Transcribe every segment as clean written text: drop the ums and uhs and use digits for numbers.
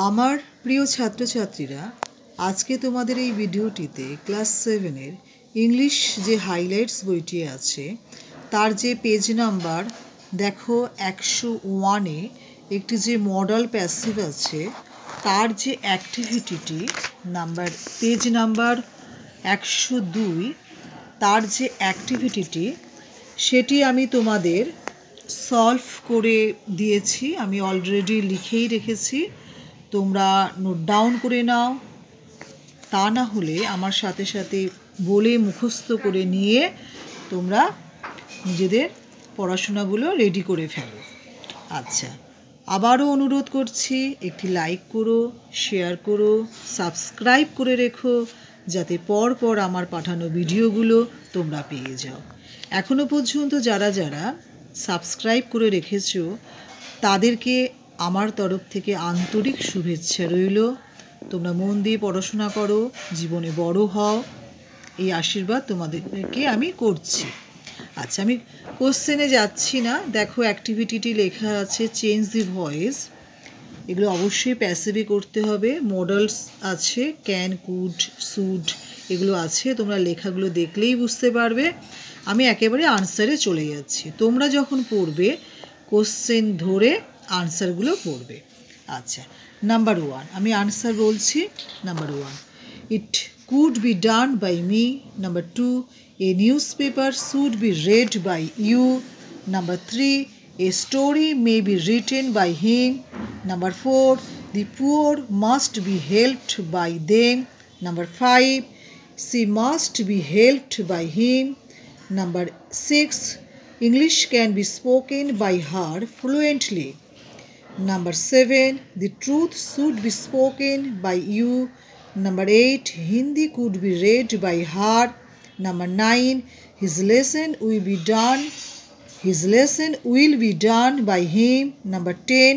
আমার প্রিয় ছাত্রছাত্রীরা, আজকে তোমাদের এই ভিডিওটিতে ক্লাস 7-এর ইংলিশ যে হাইলাইটস বইটি আছে তার যে পেজ নাম্বার দেখো 101-এ একটি যে মডেল প্যাসিভ আছে তার যে অ্যাক্টিভিটিটি নাম্বার পেজ নাম্বার 102 তার যে অ্যাক্টিভিটিটি সেটি আমি তোমাদের সলভ করে দিয়েছি। আমি অলরেডি লিখেই রেখেছি, তোমরা নোট ডাউন করে নাও। তা না হলে আমার সাথে সাথে বলে মুখস্থ করে নিয়ে তোমরা নিজেদের পড়াশোনাগুলো রেডি করে ফেলো। আচ্ছা, আবারও অনুরোধ করছি, একটি লাইক করো, শেয়ার করো, সাবস্ক্রাইব করে রেখো, যাতে পর আমার পাঠানো ভিডিওগুলো তোমরা পেয়ে যাও। এখনও পর্যন্ত যারা যারা সাবস্ক্রাইব করে রেখেছো তাদেরকে আমার তরফ থেকে আন্তরিক শুভেচ্ছা রইল। তোমরা মন দিয়ে পড়াশোনা করো, জীবনে বড় হও, এই আশীর্বাদ তোমাদেরকে আমি করছি। আচ্ছা, আমি কোশ্চেনে যাচ্ছি না। দেখো অ্যাক্টিভিটিটি লেখা আছে চেঞ্জ দি ভয়েস। এগুলো অবশ্যই প্যাসিভে করতে হবে। মডেলস আছে ক্যান, কুড, শুড, এগুলো আছে। তোমরা লেখাগুলো দেখলেই বুঝতে পারবে। আমি একেবারে আনসারে চলে যাচ্ছি। তোমরা যখন পড়বে কোশ্চেন ধরে আনসারগুলো পড়বে। আচ্ছা, নাম্বার 1 আমি আনসার বলছি। Number 1, it could be done by me. Number 2, a newspaper should be read by you. Number 3, a story may be written by him. Number 4, the poor must be helped by them. Number 5, she must be helped by him. Number 6, English can be spoken by her fluently. Number 7, the truth should be spoken by you. Number 8, Hindi could be read by her. Number 9, his lesson will be done by him. Number 10,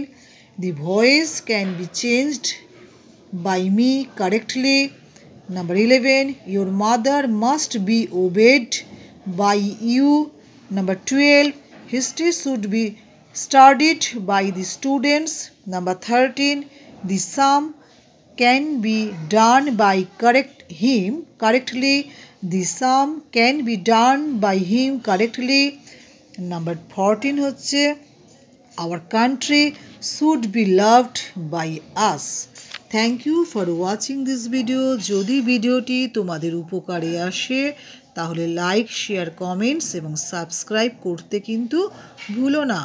the voice can be changed by me correctly. Number 11, your mother must be obeyed by you. Number 12, history should be studied by the students. Number 13, the sum can be done by correctly. The sum can be done by him correctly. Number 14 হচ্ছে our country should be loved by us. Thank you for watching this video. যদি ভিডিওটি তোমাদের উপকারে আসে তাহলে like, share, comments এবং subscribe করতে কিন্তু ভুলো না।